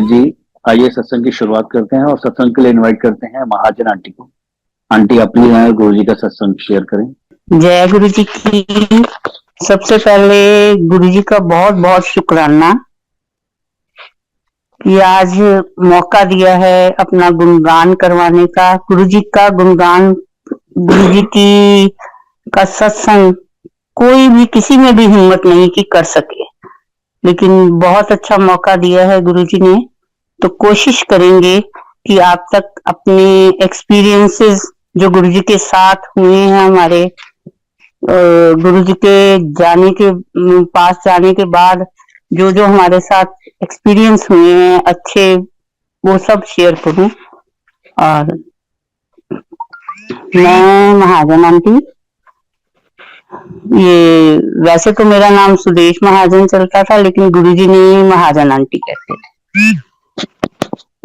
जी, आइए सत्संग की शुरुआत करते हैं और सत्संग के लिए इनवाइट करते हैं महाजन आंटी को। आंटी आप प्लीज आए गुरु जी का सत्संग शेयर करें। जय गुरु जी की। सबसे पहले गुरु जी का बहुत बहुत शुक्राना कि आज मौका दिया है अपना गुणगान करवाने का। गुरु जी का गुणगान, गुरु जी की का सत्संग कोई भी किसी में भी हिम्मत नहीं कि कर सके, लेकिन बहुत अच्छा मौका दिया है गुरु जी ने। तो कोशिश करेंगे कि आप तक अपने एक्सपीरियंसेस जो गुरु जी के साथ हुए हैं, हमारे गुरु जी के जाने के पास जाने के बाद जो जो हमारे साथ एक्सपीरियंस हुए हैं अच्छे, वो सब शेयर करूं। और मैं महाजन आंटी, ये वैसे तो मेरा नाम सुदेश महाजन चलता था, लेकिन गुरुजी ने महाजन आंटी कहते थे,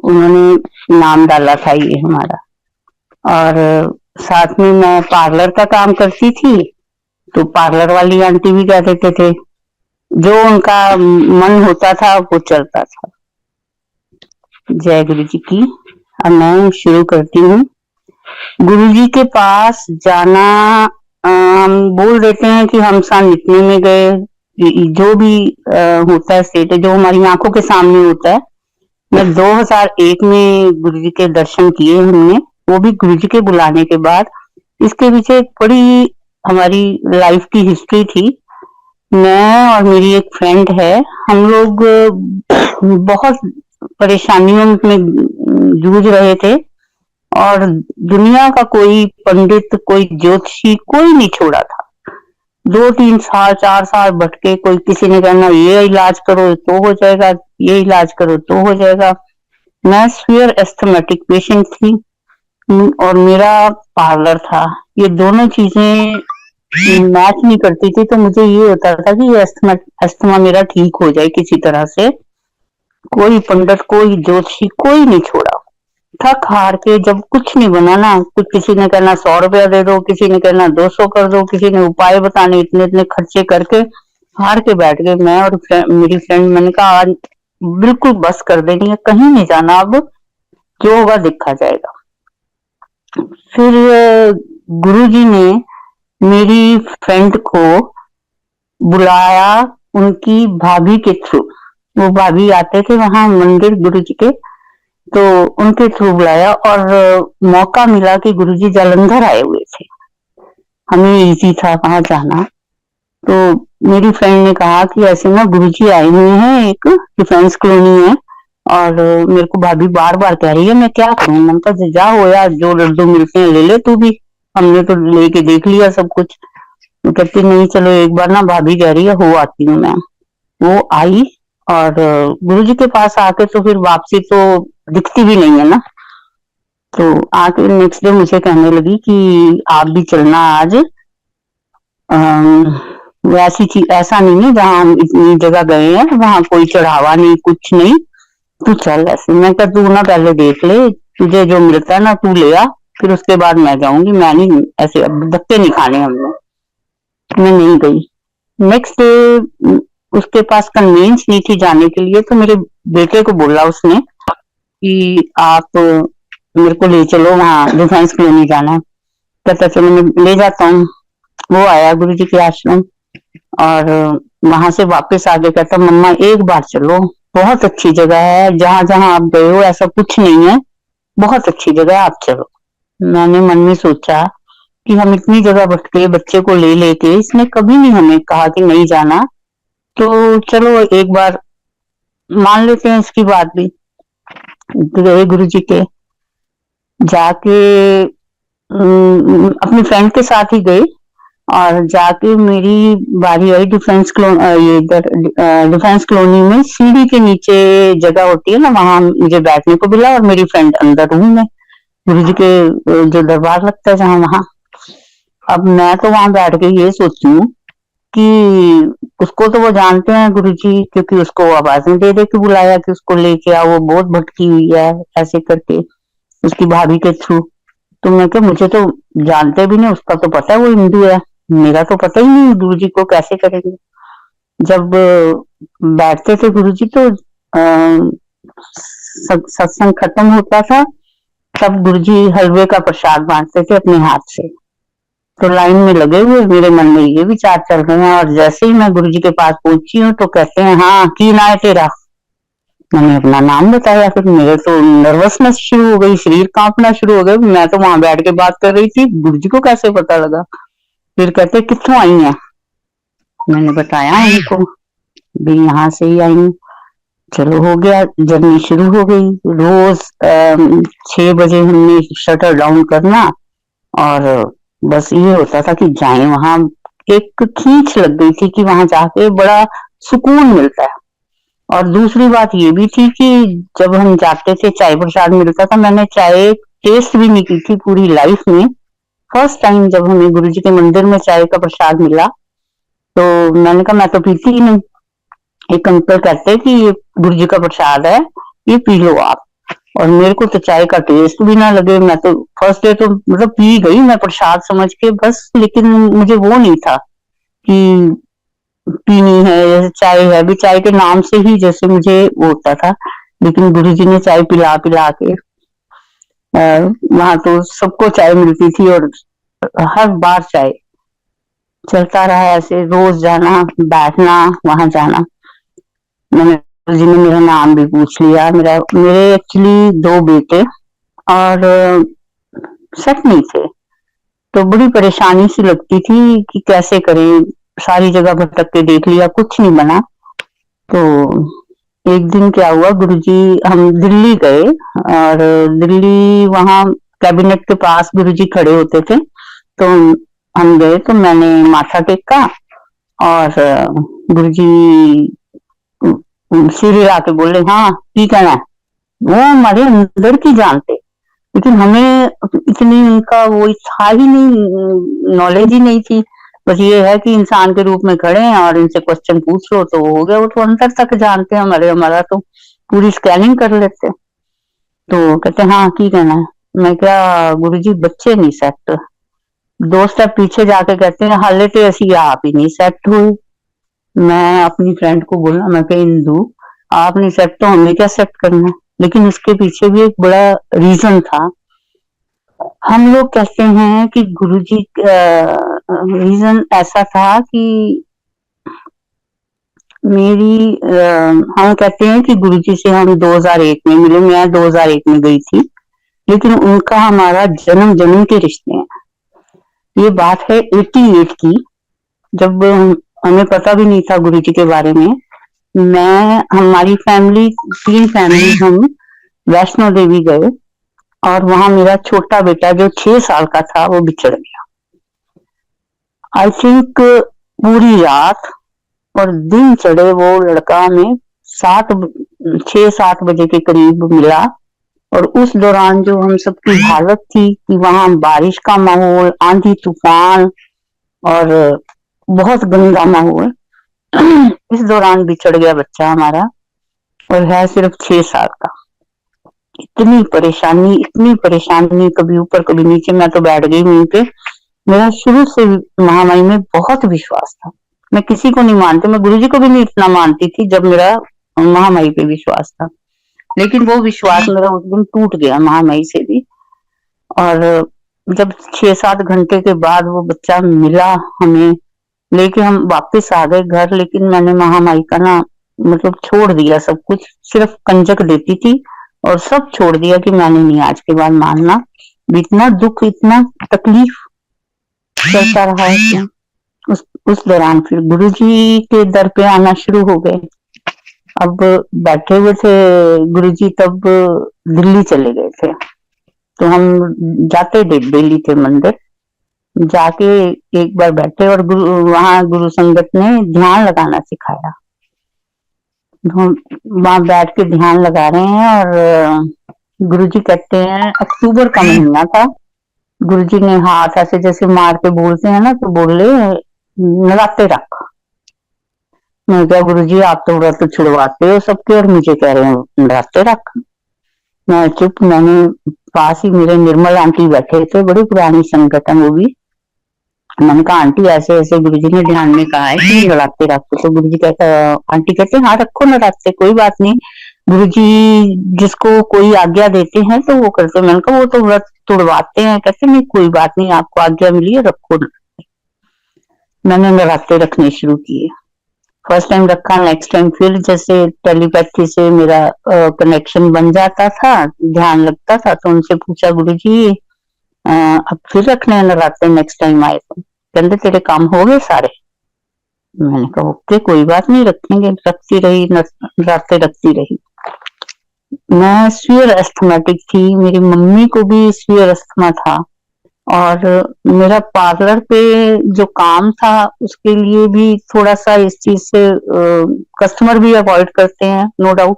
उन्होंने नाम डाला था ये हमारा। और साथ में मैं पार्लर का काम करती थी, तो पार्लर वाली आंटी भी कह देते थे। जो उनका मन होता था वो चलता था। जय गुरु जी की। अब मैं शुरू करती हूँ। गुरु जी के पास जाना, हम बोल देते हैं कि हम सानिध्य में गए, जो भी होता है स्टेट, जो हमारी आंखों के सामने होता है। मैं 2001 में गुरु जी के दर्शन किए हमने, वो भी गुरु जी के बुलाने के बाद। इसके पीछे एक बड़ी हमारी लाइफ की हिस्ट्री थी। मैं और मेरी एक फ्रेंड है, हम लोग बहुत परेशानियों में जूझ रहे थे, और दुनिया का कोई पंडित, कोई ज्योतिषी, कोई नहीं छोड़ा था। 2-3 साल 4 साल भटके, कोई किसी ने कहना ये इलाज करो तो हो जाएगा, ये इलाज करो तो हो जाएगा। मैं सीवियर एस्थमेटिक पेशेंट थी और मेरा पार्लर था। ये दोनों चीजें मैच नहीं करती थी, तो मुझे ये होता था कि ये अस्थमा मेरा ठीक हो जाए किसी तरह से। कोई पंडित, कोई ज्योतिषी, कोई नहीं छोड़ा। थक हार के जब कुछ नहीं बना ना, कुछ किसी ने कहना 100 रुपया दे दो, किसी ने कहना 200 कर दो, किसी ने उपाय बताने, इतने इतने खर्चे करके हार के बैठ गए। मैं और मेरी फ्रेंड, मैंने कहा आज बिल्कुल बस कर देनी है, कहीं नहीं जाना, अब जो होगा देखा जाएगा। फिर गुरुजी ने मेरी फ्रेंड को बुलाया उनकी भाभी के थ्रू। वो भाभी आते थे वहां मंदिर गुरुजी के, तो उनके थ्रू बुलाया, और मौका मिला कि गुरुजी जालंधर आए हुए थे, हमें इजी था वहां जाना। तो मेरी फ्रेंड ने कहा कि ऐसे ना गुरुजी आए हुए हैं, एक डिफेंस कॉलोनी है, और मेरे को भाभी बार बार कह रही है, मैं क्या करूं। मैंने कहा जा हो यार, जो लड्डू मिलते हैं ले ले तू भी, हमने तो लेके देख लिया सब कुछ। तो कहती नहीं, चलो एक बार ना भाभी कह रही है, हो आती हूँ मैं। वो आई, और गुरुजी के पास आके तो फिर वापसी तो दिखती भी नहीं है ना। तो आके नेक्स्ट डे मुझे कहने लगी कि आप भी चलना आज, वैसी चीज ऐसा नहीं है जहाँ हम इतनी जगह गए हैं वहां कोई चढ़ावा नहीं, कुछ नहीं, तू चल ऐसे। मैं कहा तू ना पहले देख ले, तुझे जो मिलता है ना तू ले आ, फिर उसके बाद मैं जाऊंगी, मैं नहीं ऐसे अब धक्के नहीं खाने हमने। मैं नहीं गई। नेक्स्ट डे उसके पास कन्वीनियंस नहीं थी जाने के लिए, तो मेरे बेटे को बोला उसने कि आप मेरे को ले चलो, वहाँ डिफेंस कॉलोनी जाना है। कहता चलो मैं ले जाता हूँ। वो आया गुरु जी के आश्रम, और वहां से वापस आके कहता मम्मा एक बार चलो, बहुत अच्छी जगह है, जहां जहां आप गए हो ऐसा कुछ नहीं है, बहुत अच्छी जगह है, आप चलो। मैंने मन में सोचा कि हम इतनी जगह भटके, बच्चे को ले लेके, इसने कभी नहीं हमें कहा कि नहीं जाना, तो चलो एक बार मान लेते हैं इसकी बात भी। गए गुरु जी के, जाके अपनी फ्रेंड के साथ ही गई, और जाके मेरी बारी आई डिफेंस कॉलोनी में। सीढ़ी के नीचे जगह होती है ना, वहां मुझे बैठने को मिला, और मेरी फ्रेंड अंदर रूम में, गुरु जी के जो दरबार लगता है जहां, वहां। अब मैं तो वहां बैठ के ये सोचती हूँ कि उसको तो वो जानते हैं गुरु जी, क्योंकि उसको आवाजें दे दे के बुलाया कि उसको लेके आओ, वो बहुत भटकी हुई है ऐसे करके, उसकी भाभी के थ्रू। तो मैं क्या, मुझे तो जानते भी नहीं, उसका तो पता है वो हिंदू है, मेरा तो पता ही नहीं गुरु जी को कैसे करेंगे। जब बैठते थे गुरु जी तो सत्संग खत्म होता था तब गुरुजी हलवे का प्रसाद बांटते थे अपने हाथ से। तो लाइन में लगे हुए मेरे मन में ये विचार चल रहे हैं, और जैसे ही मैं गुरुजी के पास पहुंची हूँ तो कहते हैं हाँ की ना है तेरा। मैंने अपना नाम बताया, फिर मेरे तो नर्वसनेस शुरू हो गई, शरीर कांपना शुरू हो गया। मैं तो वहां बैठ के बात कर रही थी, गुरुजी को कैसे पता लगा। फिर कहते कित्थों आई है, मैंने बताया उनको भी यहाँ से ही आई हूँ। चलो हो गया, जर्नी शुरू हो गई। रोज 6 बजे हमने शटर डाउन करना, और बस ये होता था कि जाए वहां। एक खींच लग गई थी कि वहां जाके बड़ा सुकून मिलता है। और दूसरी बात ये भी थी कि जब हम जाते थे चाय प्रसाद मिलता था, मैंने चाय टेस्ट भी नहीं की थी पूरी लाइफ में। फर्स्ट टाइम जब हमें गुरुजी के मंदिर में चाय का प्रसाद मिला तो मैंने कहा मैं तो पीती ही नहीं। एक अंकल कहते कि ये गुरुजी का प्रसाद है, ये पी लो आप। और मेरे को तो चाय का टेस्ट भी ना लगे, मैं तो फर्स्ट डे तो मतलब पी गई मैं प्रसाद समझ के बस, लेकिन मुझे वो नहीं था कि पीनी है, जैसे चाय है भी चाय के नाम से ही जैसे मुझे वो होता था। लेकिन गुरुजी ने चाय पिला पिला के वहां तो सबको चाय मिलती थी, और हर बार चाय चलता रहा ऐसे, रोज जाना बैठना वहां जाना। मैंने गुरुजी ने मेरा नाम भी पूछ लिया। मेरे एक्चुअली 2 बेटे और सेट नहीं थे, तो बड़ी परेशानी सी लगती थी कि कैसे करें। सारी जगह भटक के देख लिया, कुछ नहीं बना। तो एक दिन क्या हुआ, गुरुजी हम दिल्ली गए, और दिल्ली वहां कैबिनेट के पास गुरुजी खड़े होते थे, तो हम गए। तो मैंने माथा टेका, और गुरुजी सीधे आके बोले हाँ की कहना है। वो हमारे अंदर की जानते, लेकिन हमें इतनी उनका वो था ही नहीं, नॉलेज ही नहीं थी। बस ये है कि इंसान के रूप में खड़े हैं और इनसे क्वेश्चन पूछ लो तो हो गया। वो तो अंदर तक जानते हैं हमारा तो पूरी स्कैनिंग कर लेते। तो कहते हाँ की कहना है। मैं क्या गुरुजी बच्चे नहीं सेट। 2 स्टेप पीछे जाके कहते हैं हाले तो ऐसी आप ही नहीं सेट हुए। मैं अपनी फ्रेंड को बोला, मैं कह इंदू आप नहीं सेट तो हमें क्या सेट करना। लेकिन उसके पीछे भी एक बड़ा रीजन था। हम लोग कहते हैं कि गुरुजी रीजन ऐसा था कि हम कहते हैं कि गुरुजी से हम 2001 में मिले। मैं 2001 में गई थी, लेकिन उनका हमारा जन्म जन्म के रिश्ते हैं। ये बात है 88 की, जब हमें पता भी नहीं था गुरुजी के बारे में। हमारी फैमिली 3 फैमिली हम वैष्णो देवी गए, और वहां मेरा छोटा बेटा जो 6 साल का था वो बिछड़ गया। आई थिंक पूरी रात और दिन चढ़े वो लड़का हमें 6-7 बजे के करीब मिला। और उस दौरान जो हम सबकी हालत थी कि वहां बारिश का माहौल, आंधी तूफान और बहुत गंदा माहौल। इस दौरान बिछड़ गया बच्चा हमारा, और है सिर्फ 6 साल का। इतनी परेशानी, कभी ऊपर कभी नीचे। मैं तो बैठ गई वहीं पे। मेरा शुरू से महामाई में बहुत विश्वास था। मैं किसी को नहीं मानती, मैं गुरुजी को भी नहीं इतना मानती थी जब मेरा महामाई पे विश्वास था। लेकिन वो विश्वास मेरा उस दिन टूट गया महामाई से भी। और जब 6-7 घंटे के बाद वो बच्चा मिला हमें, लेके हम वापस आ गए घर। लेकिन मैंने महामाई का ना मतलब छोड़ दिया सब कुछ, सिर्फ कंजक देती थी और सब छोड़ दिया कि मैंने नहीं आज के बाद मानना। इतना दुख, इतना तकलीफ चलता रहा है। उस दौरान फिर गुरुजी के दर पे आना शुरू हो गए। अब बैठे हुए थे गुरुजी, तब दिल्ली चले गए थे, तो हम जाते डेली थे मंदिर। जाके एक बार बैठे, और वहां गुरु संगत ने ध्यान लगाना सिखाया। वहां बैठ के ध्यान लगा रहे हैं, और गुरुजी कहते हैं, अक्टूबर का महीना था। गुरुजी ने हाथ ऐसे जैसे मार के बोलते हैं ना, तो बोले नराते रख। मैं क्या गुरुजी आप तो व्रत छुड़वाते हो सबके, और मुझे कह रहे हो नराते रख। मैं चुप। मैंने पास ही मेरे निर्मल आंटी बैठे थे, बड़ी पुरानी संगत है वो भी। मैंने कहा आंटी ऐसे ऐसे गुरुजी ने ध्यान में कहा है कि नराते रखो। तो गुरुजी कहता, आंटी कहते हाँ रखो नराते, कोई बात नहीं, गुरुजी जिसको कोई आज्ञा देते हैं तो वो करते हैं। मैंने कहा वो तो व्रत तुड़वाते हैं। कहते नहीं कोई बात नहीं, आपको आज्ञा मिली है, रखो ना। मैंने नवरात्रे रखने शुरू किए। फर्स्ट टाइम रखा, नेक्स्ट टाइम फिर जैसे टेलीपैथी से मेरा कनेक्शन बन जाता था, ध्यान लगता था, तो उनसे पूछा गुरुजी अब फिर रखने हैं नवरात्रे नेक्स्ट टाइम आए तो? कहते तेरे काम हो गए सारे। मैंने कहा ओके कोई बात नहीं, रखेंगे। रखती रही, नवरात्रे रखती रही। मैं सीवियर एस्थमेटिक थी, मेरी मम्मी को भी सीवियर अस्थमा था, और मेरा पार्लर पे जो काम था उसके लिए भी थोड़ा सा इस चीज से कस्टमर भी अवॉइड करते हैं, नो डाउट।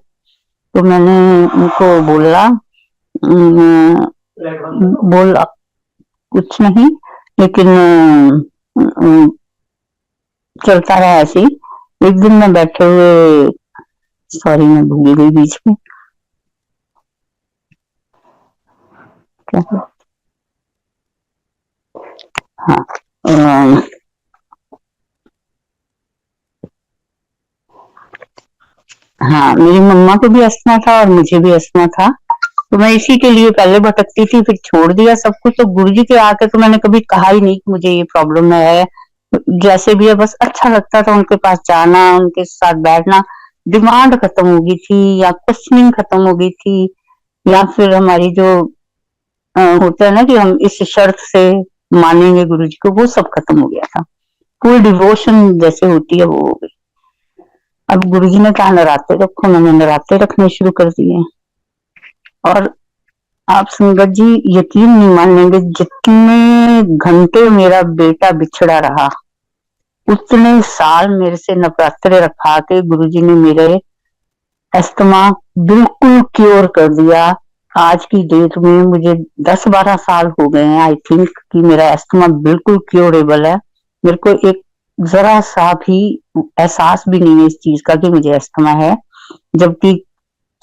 तो मैंने उनको बोला कुछ नहीं, लेकिन चलता रहा ऐसे ही। एक दिन मैं बैठे हुए, सॉरी मैं भूल गई बीच में क्या। हाँ हाँ, मेरी मम्मा को भी अस्थमा था और मुझे भी अस्थमा था, तो मैं इसी के लिए पहले भटकती थी, फिर छोड़ दिया सब कुछ। तो गुरुजी के आके तो मैंने कभी कहा ही नहीं कि मुझे ये प्रॉब्लम है। जैसे भी है बस अच्छा लगता था उनके पास जाना, उनके साथ बैठना। डिमांड खत्म हो गई थी, या क्वेश्चनिंग खत्म हो गई थी, या फिर हमारी जो होता है ना कि हम इस शर्त से मानेंगे गुरुजी को, वो सब खत्म हो गया था। फुल डिवोशन जैसे होती है वो हो गई। अब गुरुजी ने कहा नवरात्रे रखो, मैंने नवरात्रे रखने शुरू कर दिए। और आप संगत जी यकीन नहीं मानेंगे, जितने घंटे मेरा बेटा बिछड़ा रहा उतने साल मेरे से नवरात्रे रखा के गुरुजी ने मेरे अस्थमा बिल्कुल क्योर कर दिया। आज की डेट में मुझे 10-12 साल हो गए हैं आई थिंक कि मेरा अस्थमा बिल्कुल क्योरेबल है। मेरे को एक जरा सा भी एहसास भी नहीं है इस चीज का कि मुझे अस्थमा है, जबकि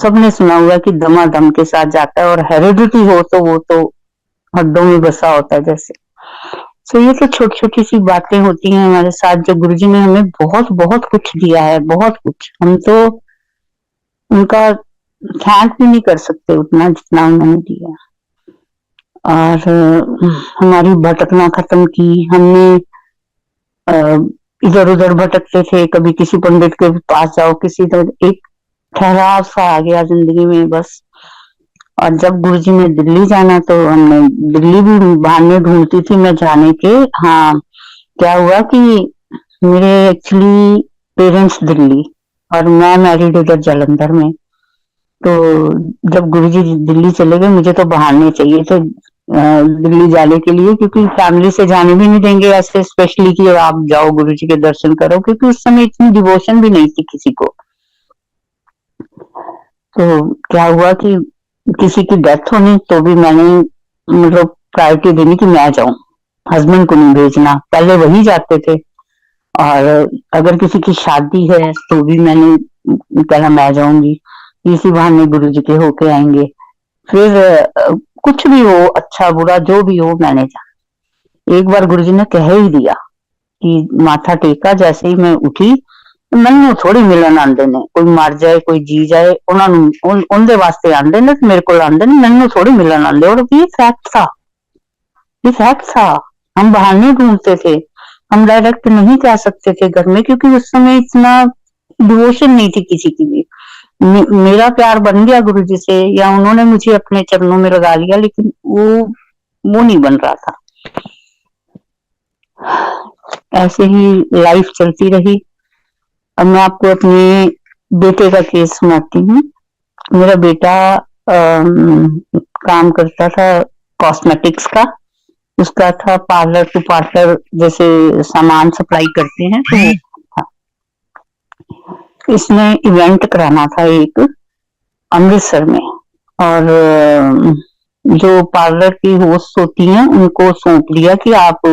सबने सुना हुआ है कि दमादम के साथ जाता है, और हेरिडिटी हो तो वो तो हड्डों में बसा होता है जैसे। तो ये तो छोटी छोटी सी बातें होती हैं हमारे साथ, जो गुरुजी ने हमें बहुत बहुत कुछ दिया है, बहुत कुछ। हम तो उनका थैंक भी नहीं कर सकते उतना जितना उन्होंने दिया। और हमारी भटकना खत्म की हमने। इधर उधर भटकते थे, कभी किसी पंडित के पास जाओ, किसी तरह एक ठहराव सा आ गया जिंदगी में बस। और जब गुरुजी ने दिल्ली जाना तो हमने दिल्ली भी बहाने ढूंढती थी मैं जाने के। हाँ, क्या हुआ कि मेरे एक्चुअली पेरेंट्स दिल्ली और मैं मैरिड इधर जालंधर में। तो जब गुरुजी दिल्ली चले गए, मुझे तो बहाने चाहिए थे दिल्ली जाने के लिए, क्योंकि फैमिली से जाने भी नहीं देंगे ऐसे स्पेशली कि आप जाओ गुरुजी के दर्शन करो, क्योंकि उस समय इतनी डिवोशन भी नहीं थी किसी को। तो क्या हुआ कि किसी की डेथ होनी तो भी मैंने मतलब प्रायोरिटी देनी कि मैं जाऊं, हस्बैंड को नहीं भेजना, पहले वही जाते थे। और अगर किसी की शादी है तो भी मैंने कहना मैं जाऊंगी, इसी बहाने गुरु जी के होके आएंगे। फिर कुछ भी हो, अच्छा बुरा जो भी हो, मैंने जाना। एक बार गुरु जी ने कह ही दिया कि माथा टेका, जैसे ही मैं उठी, मैनू थोड़ी मिलन आंदे ने, कोई मर जाए कोई जी जाए उन्होंने वास्ते आंदे ने, मेरे को आंदे ने, मैनू थोड़ी मिलन आंदे। और ये फैक्ट था, ये फैक्ट था। हम बहाने ढूंढते थे, हम डायरेक्ट नहीं कह सकते थे घर में, क्योंकि उस समय इतना डिवोशन नहीं थी किसी की भी। मेरा प्यार बन गया गुरु जी से, या उन्होंने मुझे अपने चरणों में लगा लिया, लेकिन वो नहीं बन रहा था। ऐसे ही लाइफ चलती रही। अब मैं आपको अपने बेटे का केस सुनाती हूँ। मेरा बेटा काम करता था कॉस्मेटिक्स का, उसका था पार्लर टू पार्लर, जैसे सामान सप्लाई करते हैं तो था। इसने इवेंट कराना था एक अमृतसर में, और जो पार्लर की होस्ट होती हैं उनको सौंप दिया कि आप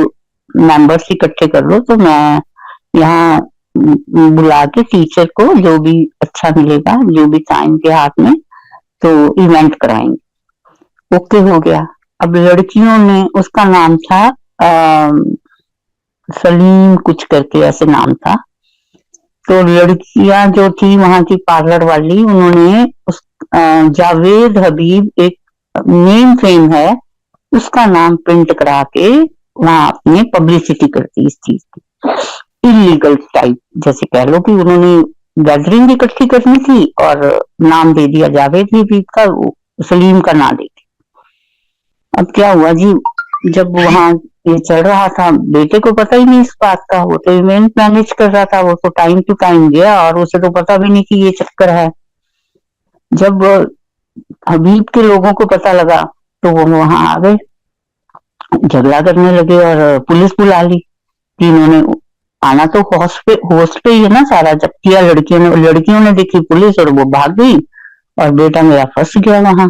मेंबर्स इकट्ठे कर लो, तो मैं यहाँ बुला के टीचर को जो भी अच्छा मिलेगा, जो भी टाइम के हाथ में, तो इवेंट कराएंगे। ओके हो गया। अब लड़कियों ने, उसका नाम था सलीम कुछ करके ऐसे नाम था, तो लड़कियां जो थी वहां की पार्लर वाली, उन्होंने उस जावेद हबीब एक नेम फेम है, उसका नाम प्रिंट करा के वहां अपने पब्लिसिटी करती इस चीज की, इलीगल टाइप जैसे कह लो कि उन्होंने गैदरिंग इकट्ठी करनी थी और नाम दे दिया जावेद हबीब का, सलीम का ना दे। अब क्या हुआ जी, जब वहां ये चल रहा था, बेटे को पता ही नहीं इस बात का, वो तो इवेंट मैनेज कर रहा था, वो तो टाइम टू टाइम गया और उसे तो पता भी नहीं कि ये चक्कर है। जब हबीब के लोगों को पता लगा तो वो वहां आ गए, झगड़ा करने लगे और पुलिस बुला ली कि इन्होंने आना तो होस्ट पे ही है ना सारा। जब किया लड़कियों ने देखी पुलिस और वो भाग गई और बेटा मेरा फंस गया वहां।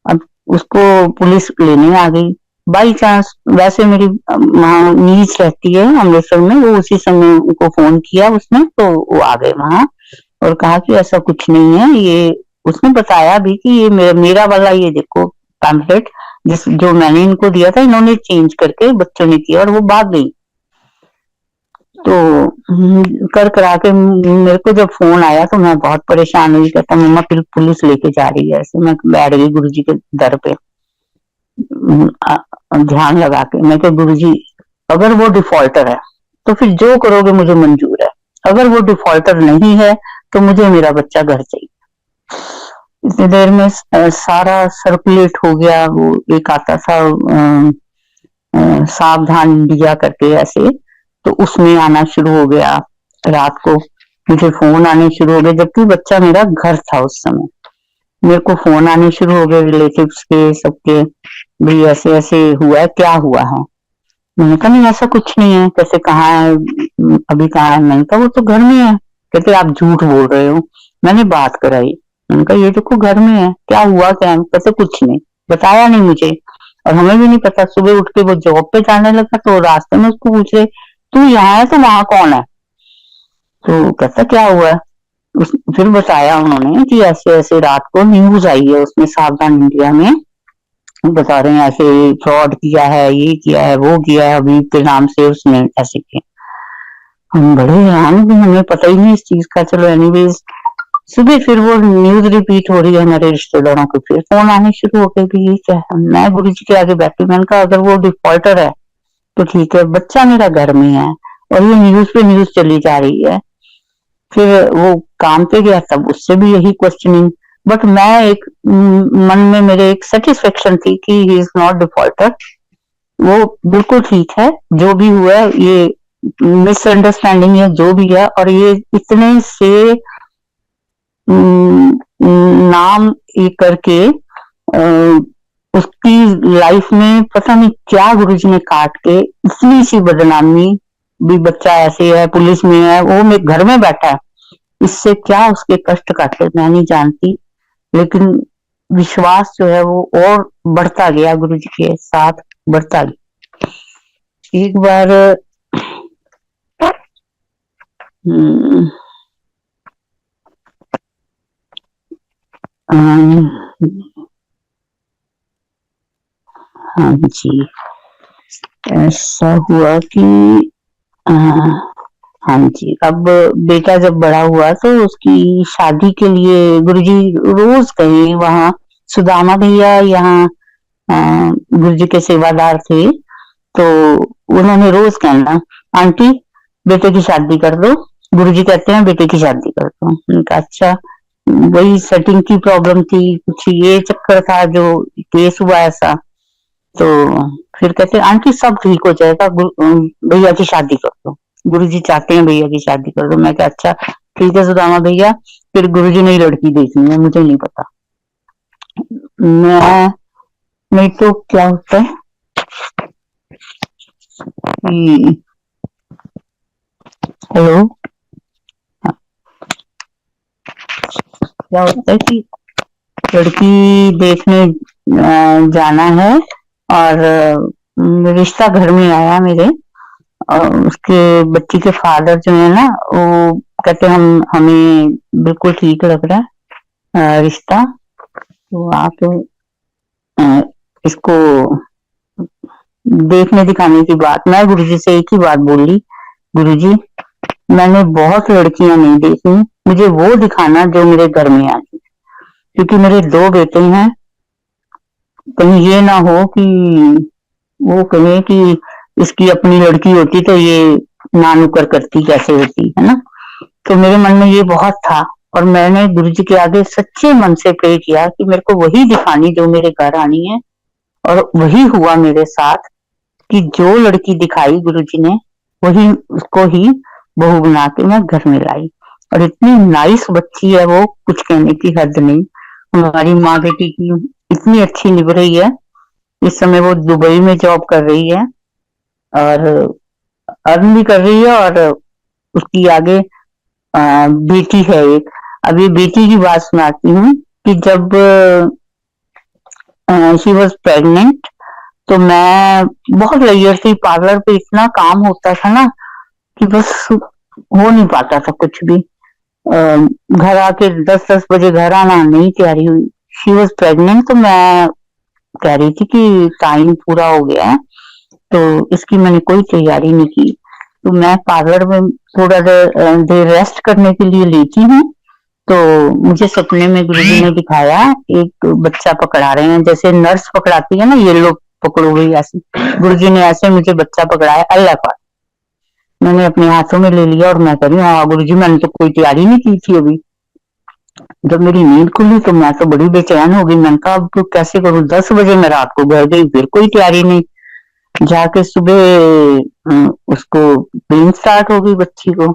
अब उसको पुलिस लेने आ गई बाई चांस। वैसे मेरी वहां नीच रहती है अमृतसर में, वो उसी समय उनको फोन किया उसने, तो वो आ गए वहां और कहा कि ऐसा कुछ नहीं है। ये उसने बताया भी कि ये मेरा वाला ये देखो पैम्फलेट जिस जो मैंने इनको दिया था, इन्होंने चेंज करके बच्चों ने किया और वो भाग गई। तो कर करा के मेरे को जब फोन आया तो मैं बहुत परेशान हुई, कहता मम्मा फिर पुलिस लेके जा रही है। ऐसे मैं बैठ गई गुरुजी के दर पे ध्यान लगा के। मैं कहा गुरुजी अगर वो डिफॉल्टर है तो फिर जो करोगे मुझे मंजूर है, अगर वो डिफॉल्टर नहीं है तो मुझे मेरा बच्चा घर चाहिए। इतनी देर में सारा सर्कुलेट हो गया। वो एक आता था सावधान इंडिया करके ऐसे, तो उसमें आना शुरू हो गया। रात को मुझे फोन आने शुरू हो गए, जबकि बच्चा मेरा घर था उस समय। मेरे को फोन आने शुरू हो गए रिलेटिव्स के, सबके, भाई ऐसे ऐसे हुआ है, क्या हुआ है। मैंने कहा नहीं ऐसा कुछ नहीं है। कैसे कहाँ है, अभी कहाँ है। मैंने कहा वो तो घर में है। कहते आप झूठ बोल रहे हो। मैंने बात कराई, मैंने कहा ये देखो घर में है, क्या हुआ क्या। कहते कुछ नहीं, बताया नहीं मुझे और हमें भी नहीं पता। सुबह उठ के वो जॉब पे जाने लगा तो रास्ते में उसको पूछ रहे तू यहाँ है तो वहां कौन है। तो कहता क्या हुआ है। फिर बताया उन्होंने कि ऐसे ऐसे रात को न्यूज आई है उसमें सावधान इंडिया में, बता रहे हैं ऐसे फ्रॉड किया है, ये किया है, वो किया है, हबीब के नाम से उसने ऐसे किया। हम बड़े हैरान भी, हमें पता ही नहीं इस चीज का। चलो एनीवेज, सुबह फिर वो न्यूज रिपीट हो रही है, हमारे रिश्तेदारों के फिर फोन आने शुरू हो गए भी ये क्या है। मैं गुरु जी के आगे बैठी, मैंने कहा अगर वो डिफॉल्टर है तो ठीक है, बच्चा मेरा घर में है और ये न्यूज पे न्यूज चली जा रही है। फिर वो काम पे गया तब उससे भी यही क्वेश्चनिंग, बट मैं एक मन में मेरे एक सेटिस्फेक्शन थी कि ही इज नॉट डिफॉल्टर, वो बिल्कुल ठीक है। जो भी हुआ है ये मिसअंडरस्टैंडिंग है जो भी है, और ये इतने से नाम ये करके उसकी लाइफ में पता नहीं क्या गुरुजी ने काट के इतनी सी बदनामी भी। बच्चा ऐसे है, पुलिस में है, वो मेरे घर में बैठा है, इससे क्या उसके कष्ट काटे मैं नहीं जानती। लेकिन विश्वास जो है वो और बढ़ता गया, गुरु जी के साथ बढ़ता गया। एक बार हाँ जी, ऐसा हुआ कि हाँ जी, अब बेटा जब बड़ा हुआ तो उसकी शादी के लिए गुरुजी रोज गए वहां। सुदामा भैया यहाँ गुरुजी के सेवादार थे, तो उन्होंने रोज कहना आंटी बेटे की शादी कर दो। गुरुजी कहते हैं बेटे की शादी कर दो। उनका अच्छा, वही सेटिंग की प्रॉब्लम थी, कुछ ये चक्कर था जो केस हुआ ऐसा। तो फिर कहते आंटी सब ठीक हो जाएगा, भैया की शादी कर दो। गुरुजी चाहते हैं भैया की शादी कर दो। मैं कहा अच्छा ठीक है सुदामा भैया, फिर गुरुजी ने लड़की देखनी है, मुझे नहीं पता। मैं नहीं तो क्या होता है, हेलो, क्या होता है कि लड़की देखने जाना है और रिश्ता घर में आया मेरे, और उसके बच्ची के फादर जो है ना वो कहते हमें बिल्कुल ठीक लग रहा है रिश्ता, तो आप इसको देखने दिखाने की बात। मैं गुरुजी से एक ही बात बोली, गुरुजी मैंने बहुत लड़कियां नहीं देखी, मुझे वो दिखाना जो मेरे घर में आती, क्योंकि मेरे 2 बेटे हैं। कहीं ये ना हो कि वो कहे कि इसकी अपनी लड़की होती तो ये ना नुकर करती कैसे होती, है ना। तो मेरे मन में ये बहुत था, और मैंने गुरु जी के आगे सच्चे मन से प्रे किया कि मेरे को वही दिखानी जो मेरे घर आनी है। और वही हुआ मेरे साथ कि जो लड़की दिखाई गुरु जी ने, वही उसको ही बहू बना के मैं घर में लाई। और इतनी नाइस बच्ची है वो, कुछ कहने की हद नहीं। हमारी माँ बेटी की इतनी अच्छी निभ रही है। इस समय वो दुबई में जॉब कर रही है और अर्न भी कर रही है, और उसकी आगे बेटी है एक। अब ये बेटी की बात सुनाती हूँ कि जब शी वॉज प्रेग्नेंट, तो मैं बहुत लेयर थी, पार्लर पे इतना काम होता था ना कि बस हो नहीं पाता था कुछ भी। घर आके 10-10 बजे घर आना, नहीं तैयारी हुई। शी वॉज प्रेग्नेंट, तो मैं कह रही थी कि टाइम पूरा हो गया है, तो इसकी मैंने कोई तैयारी नहीं की। तो मैं पार्लर में थोड़ा देर रेस्ट करने के लिए लेटी हूँ, तो मुझे सपने में गुरुजी ने दिखाया एक बच्चा पकड़ा रहे हैं, जैसे नर्स पकड़ाती है ना, ये लोग पकड़ो गई ऐसे। गुरुजी ने ऐसे मुझे बच्चा पकड़ाया, अल्लाह का। मैंने अपने हाथों में ले लिया और मैं कह रही हूँ, हाँ गुरुजी मैंने तो कोई तैयारी नहीं की थी अभी। जब मेरी नींद खुली तो मैं तो बड़ी बेचैन हो गई। मैंने कहा अब तो कैसे करूँ, 10 बजे मैं रात को घर गई, फिर कोई तैयारी नहीं। जाके सुबह उसको पेन स्टार्ट हो गई बच्ची को।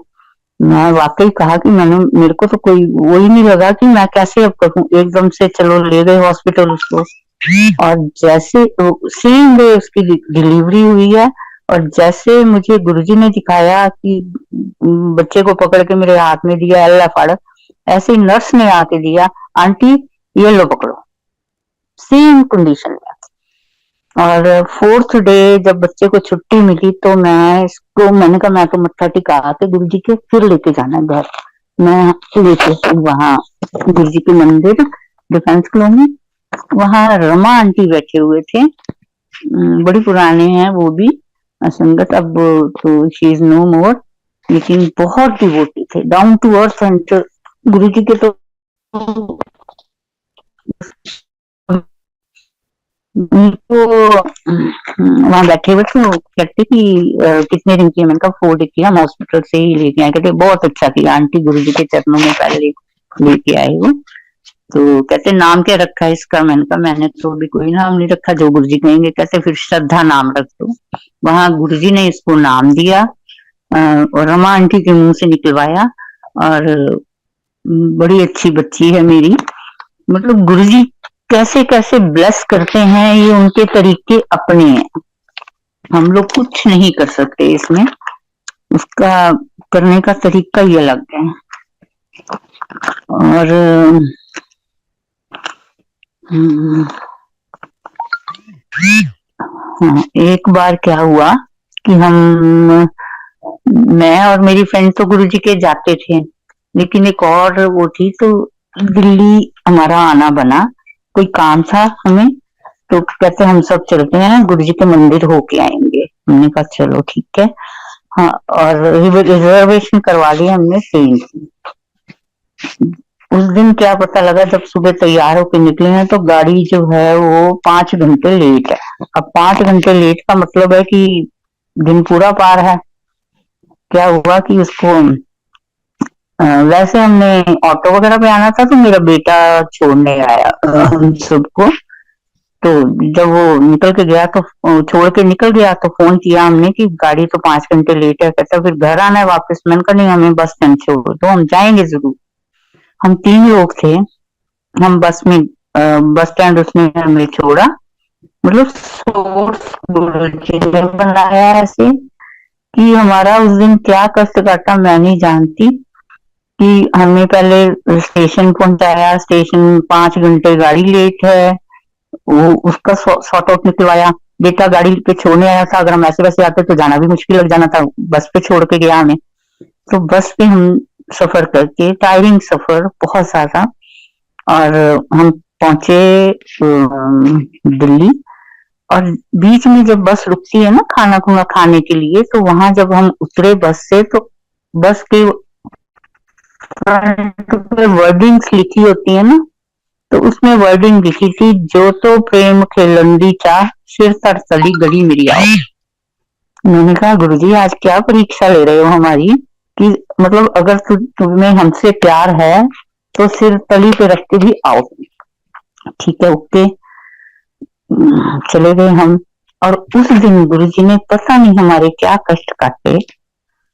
मैं वाकई कहा कि मेरे को तो कोई वो ही नहीं लगा कि मैं कैसे अब करूँ। एकदम से चलो ले गए हॉस्पिटल उसको, और जैसे सेम डे उसकी डिलीवरी हुई है। और जैसे मुझे गुरुजी ने दिखाया कि बच्चे को पकड़ के मेरे हाथ में दिया, अल्लाह फाड़, ऐसे ही नर्स ने आके दिया, आंटी ये लो पकड़ो, सेम कंडीशन में। और 4th डे जब बच्चे को छुट्टी मिली तो मैंने कहा मैं तो मत्था टिका के गुरु जी के फिर लेके जाना घर। मैं लेके वहां गुरु जी के मंदिर, डिफेंस कॉलोनी, वहां रमा आंटी बैठे हुए थे। बड़ी पुराने हैं वो भी, संगत अब तो शी इज नो मोर, लेकिन बहुत डिवोटी थे, डाउन टू अर्थ। एंड गुरु जी के तो तो वहां बैठे हुए थे, कहते कि कितने दिन की है, मैंने कहा 4 डे की, हम हॉस्पिटल से ही लेके आए। कहते बहुत अच्छा किया आंटी, गुरु जी के चरणों में पहले लेके आए हो। तो कहते नाम क्या रखा है इसका, मैंने कहा मैंने तो अभी कोई नाम नहीं रखा, जो गुरु जी कहेंगे। कहते फिर श्रद्धा नाम रख दो। वहां गुरु जी ने इसको नाम दिया और रमा आंटी के मुंह से निकलवाया। और बड़ी अच्छी बच्ची है मेरी। मतलब गुरु जी कैसे कैसे ब्लेस करते हैं, ये उनके तरीके अपने हैं, हम लोग कुछ नहीं कर सकते इसमें। उसका करने का तरीका ही अलग है। और हाँ, एक बार क्या हुआ कि मैं और मेरी फ्रेंड तो गुरु जी के जाते थे, लेकिन एक और वो थी, तो दिल्ली हमारा आना बना, कोई काम था हमें। तो कहते हम सब चलते हैं गुरु जी के मंदिर होके आएंगे। हमने कहा चलो ठीक है। हाँ, और रिजर्वेशन करवा लिया हमने ट्रेन की। उस दिन क्या पता लगा, जब सुबह तैयार होकर निकले हैं तो गाड़ी जो है वो 5 घंटे लेट है। अब 5 घंटे लेट का मतलब है कि दिन पूरा पार है। क्या हुआ कि उसको वैसे हमने ऑटो वगैरह पे आना था, तो मेरा बेटा छोड़ने आया हम सबको। तो जब वो निकल के गया, तो छोड़ के निकल गया, तो फोन किया हमने कि गाड़ी तो 5 घंटे लेट है। कहता फिर घर आना है वापस। मैंने कहा नहीं, हमें बस स्टैंड छोड़ दो, हम जाएंगे जरूर। हम 3 लोग थे, हम बस में बस स्टैंड उसने हमें छोड़ा। मतलब सोर्स बनाया ऐसे कि हमारा उस दिन क्या कष्ट काटा मैं नहीं जानती। कि हमें पहले स्टेशन पहुंचाया, स्टेशन 5 घंटे गाड़ी लेट है, वो उसका सॉर्ट आउट निकलवाया। बेटा गाड़ी पे छोड़ने आया था, अगर हम ऐसे वैसे आते तो जाना भी मुश्किल लग जाना था। बस पे छोड़ के गया हमें। तो बस पे हम सफर करके, टायरिंग सफर बहुत ज्यादा, और हम पहुंचे दिल्ली। और बीच में जब बस रुकती है ना खाना खुना खाने के लिए, तो वहां जब हम उतरे बस से, तो बस के फ्रंट पे वर्डिंग्स लिखी होती है ना, तो उसमें वर्डिंग लिखी थी, जो तो प्रेम खेलंदी चाह सिर तर तली गली मेरी आओ। मैंने कहा गुरुजी आज क्या परीक्षा ले रहे हो हमारी, कि मतलब अगर तुम्हें हमसे प्यार है तो सिर तली पे रख के भी आओ। ठीक है, ओके। चले गए हम। और उस दिन गुरुजी ने पता नहीं हमारे क्या कष्ट काटे।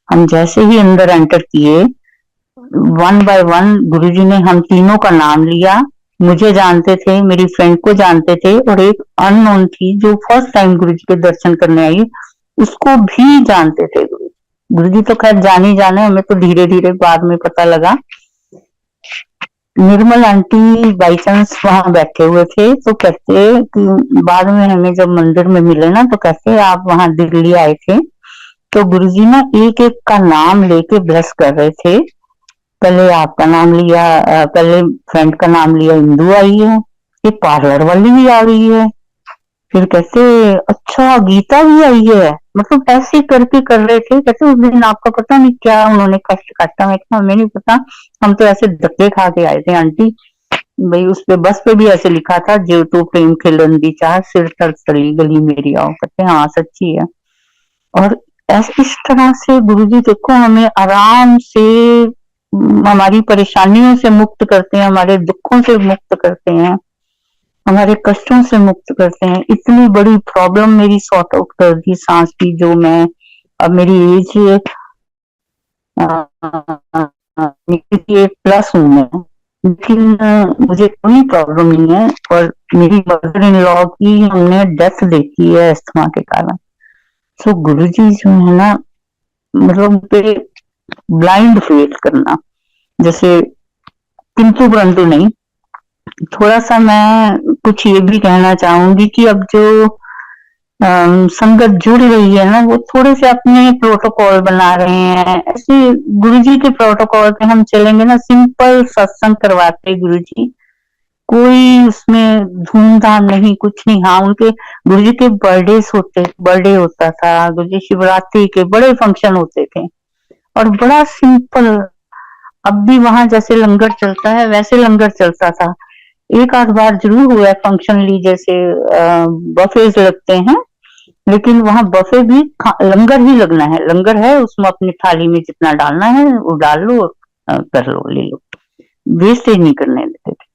हम जैसे ही अंदर एंटर किए, वन बाय वन गुरुजी ने हम तीनों का नाम लिया। मुझे जानते थे, मेरी फ्रेंड को जानते थे, और एक अननोन थी जो फर्स्ट टाइम गुरुजी के दर्शन करने आई, उसको भी जानते थे गुरुजी। गुरुजी तो खैर जाने जाने, हमें तो धीरे धीरे बाद में पता लगा। निर्मल आंटी बाई चांस वहां बैठे हुए थे, तो कहते कि बाद में हमें जब मंदिर में मिले ना, तो कहते आप वहां दिल्ली आए थे, तो गुरुजी ना एक एक का नाम लेके ब्लेस कर रहे थे। पहले आपका नाम लिया, पहले फ्रेंड का नाम लिया, इंदू आई है, ये पार्लर वाली भी आ रही है, फिर कहते अच्छा गीता भी आई है। मतलब ऐसे करके कर रहे थे। कहते उस दिन आपका पता नहीं क्या उन्होंने कष्ट काटा। मैं क्या, हमें नहीं पता, हम तो ऐसे धक्के खा के आए थे आंटी। भाई उस पे बस पे भी ऐसे लिखा था, जो तो प्रेम खिलंदी चाह सिर तर तली गली मेरी आओ। कहते हाँ सच्ची है। और ऐसे इस तरह से गुरुजी देखो हमें आराम से हमारी परेशानियों से मुक्त करते हैं, हमारे दुखों से मुक्त करते हैं, हमारे कष्टों से मुक्त करते हैं। इतनी बड़ी प्रॉब्लम मेरी सॉर्ट आउट कर दी सांस की, जो मैं अब मेरी एज 8+ हूँ मैं, लेकिन मुझे कोई प्रॉब्लम नहीं है। और मेरी मदर इन लॉ की हमने डेथ देखी है अस्थमा के कारण। सो गुरुजी जो है ना, मतलब पे ब्लाइंड फेथ करना, जैसे किंतु परंतु नहीं। थोड़ा सा मैं कुछ ये भी कहना चाहूंगी कि अब जो संगत जुड़ रही है ना, वो थोड़े से अपने प्रोटोकॉल बना रहे हैं। ऐसे गुरुजी के प्रोटोकॉल पे हम चलेंगे ना, सिंपल सत्संग करवाते गुरुजी, कोई उसमें धूमधाम नहीं, कुछ नहीं। हाँ, उनके गुरुजी के बर्थडे होता था, गुरुजी शिवरात्रि के बड़े फंक्शन होते थे, और बड़ा सिंपल। अब भी वहां जैसे लंगर चलता है वैसे लंगर चलता था। एक आध बार जरूर हुआ है फंक्शन ली, जैसे बफेज लगते हैं, लेकिन वहां बफे भी लंगर ही लगना है। लंगर है, उसमें अपनी थाली में जितना डालना है वो डाल लो, कर लो, ले लो, वेस्टेज नहीं करने देते थे।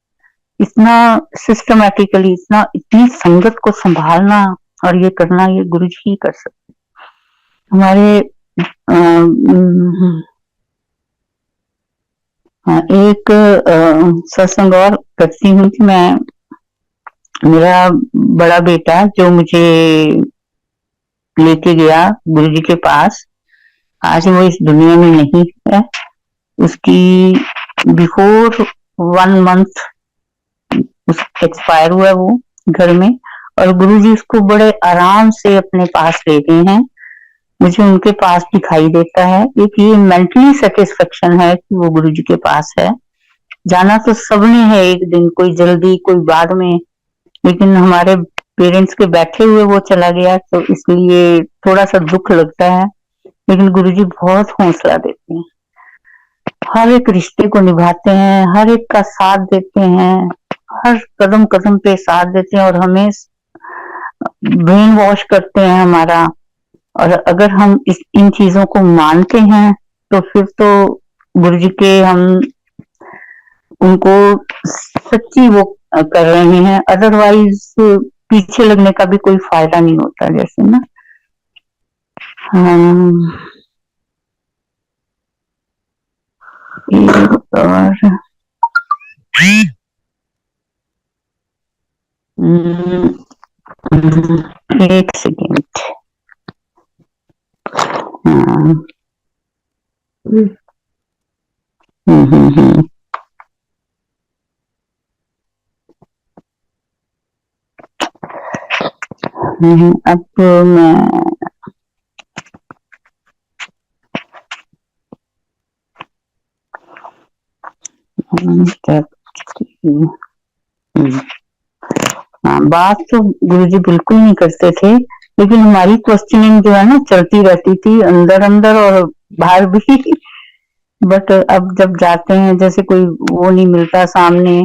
इतना सिस्टमैटिकली, इतनी संगत को संभालना और ये करना, ये गुरुजी ही कर सकते। हमारे एक सत्संग और करती हूँ कि मैं, मेरा बड़ा बेटा जो मुझे लेके गया गुरुजी के पास, आज वो इस दुनिया में नहीं है। उसकी बिफोर 1 मंथ एक्सपायर हुआ वो घर में, और गुरुजी उसको बड़े आराम से अपने पास ले गए हैं। मुझे उनके पास दिखाई देता है। एक ये मेंटली सेटिस्फेक्शन है कि वो गुरुजी के पास है। जाना तो सबने है एक दिन, कोई जल्दी कोई बाद में, लेकिन हमारे पेरेंट्स के बैठे हुए वो चला गया, तो इसलिए थोड़ा सा दुख लगता है। लेकिन गुरुजी बहुत हौसला देते हैं, हर एक रिश्ते को निभाते हैं, हर एक का साथ देते हैं, हर कदम कदम पे साथ देते हैं, और हमें ब्रेन वॉश करते हैं हमारा। और अगर हम इन चीजों को मानते हैं तो फिर तो गुरुजी के हम उनको सच्ची वो कर रहे हैं, अदरवाइज पीछे लगने का भी कोई फायदा नहीं होता। जैसे ना और एक सेकेंड। अब मैं बात तो गुरुजी बिल्कुल नहीं करते थे, लेकिन हमारी क्वेश्चनिंग जो है ना चलती रहती थी, अंदर अंदर और बाहर भी। बट अब जब जाते हैं जैसे कोई वो नहीं मिलता सामने।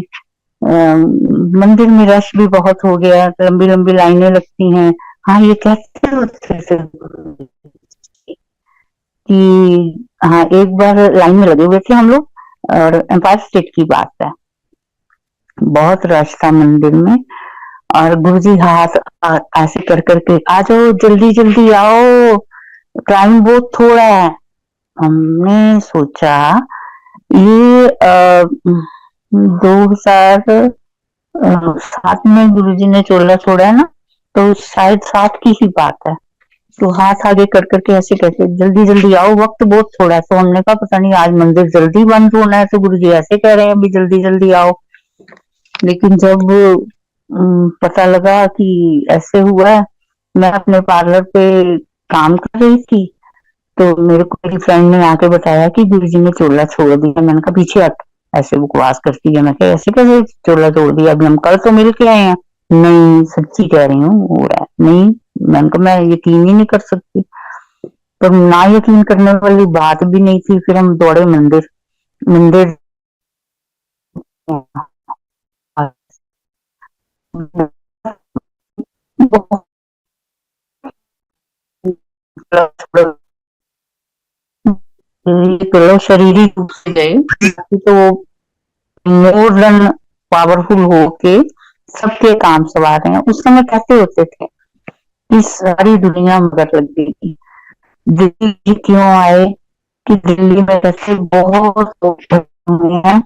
मंदिर में रश भी बहुत हो गया, लंबी लंबी लाइनें लगती हैं। हाँ, ये कहते होते थे कि हाँ, एक बार लाइन में लगे हुए थे हम लोग, और एम्पायर स्टेट की बात है, बहुत रश था मंदिर में, और गुरुजी हाथ ऐसे कर करके, आ जाओ जल्दी जल्दी आओ, टाइम बहुत थोड़ा है। हमने सोचा ये 2007 में गुरुजी ने चोला छोड़ा है ना, तो शायद 7 की ही बात है। तो हाथ आगे कर करके ऐसे कैसे, जल्दी जल्दी आओ, वक्त बहुत थोड़ा है। तो हमने कहा पता नहीं आज मंदिर जल्दी बंद होना है, तो गुरुजी ऐसे कह रहे हैं अभी जल्दी जल्दी आओ। लेकिन जब पता लगा कि ऐसे हुआ है, मैं अपने पार्लर पे काम कर रही थी, तो मेरे को मेरी फ्रेंड ने आके बताया कि गुरुजी ने चोला छोड़ दिया। मैंने कहा पीछे हट, ऐसे बकवास करती है। मैं कहा ऐसे कैसे चोला छोड़ दिया, अभी हम कल तो मिल के आए हैं। नहीं सच्ची कह रही हूँ, हो रहा है। नहीं, मैंने कहा मैं यकीन ही नहीं कर सकती। पर ना यकीन करने वाली बात भी नहीं थी। फिर हम दौड़े मंदिर। मंदिर चलो शारीरिक रूप से गए, बाकी तो मोर देन पावरफुल होके सबके काम सवार हैं। उस समय कहते होते थे कि सारी दुनिया मगर लग गई, दिल्ली क्यों आए, कि दिल्ली में ऐसे बहुत लोग भटके हुए हैं,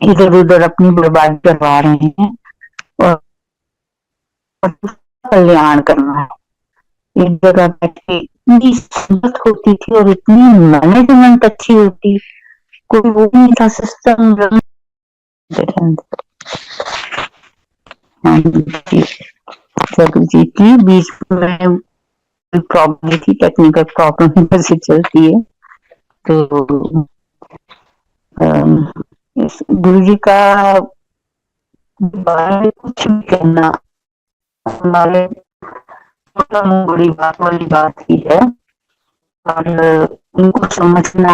इधर उधर अपनी बर्बादी करवा रहे हैं, और कल्याण करना है। एक जगह बैठे इतनी संगत होती थी और इतनी मैनेजमेंट अच्छी होती, कोई वो नहीं था सिस्टम। हाँ जी, चलो जी की बीच में प्रॉब्लम थी, टेक्निकल प्रॉब्लम वैसे चलती है। तो गुरु जी का बारे में कुछ भी कहना हमारे बड़ी बात वाली बात ही है, और उनको समझना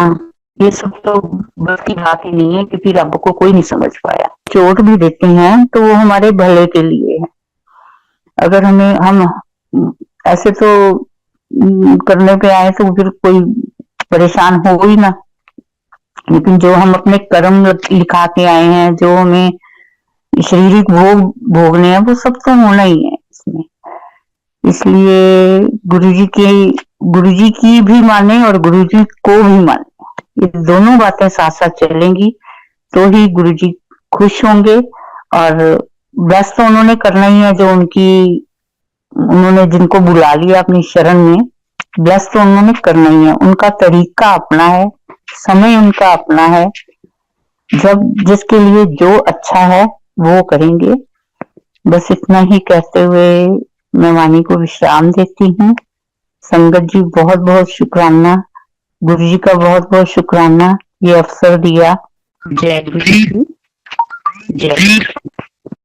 ये सब तो बस की बात ही नहीं है, क्योंकि रब को कोई नहीं समझ पाया। चोट भी देते हैं तो वो हमारे भले के लिए है। अगर हमें हम ऐसे तो करने पे आए तो फिर कोई परेशान हो ही ना, लेकिन जो हम अपने कर्म लिखा के आए हैं, जो हमें शारीरिक भोग भोगने हैं, वो सब तो होना ही है इसमें। इसलिए गुरुजी की भी माने और गुरुजी को भी माने, ये दोनों बातें साथ साथ चलेंगी तो ही गुरुजी खुश होंगे। और बस तो उन्होंने करना ही है, जो उन्होंने जिनको बुला लिया अपनी शरण में, ब्लेस तो उन्होंने करना ही है। उनका तरीका अपना है, समय उनका अपना है, जब जिसके लिए जो अच्छा है वो करेंगे। बस इतना ही कहते हुए मैं वाणी को विश्राम देती हूँ। संगत जी बहुत बहुत शुक्राना, गुरु जी का बहुत बहुत शुक्राना, ये अवसर दिया। जय गुरु जी, जय।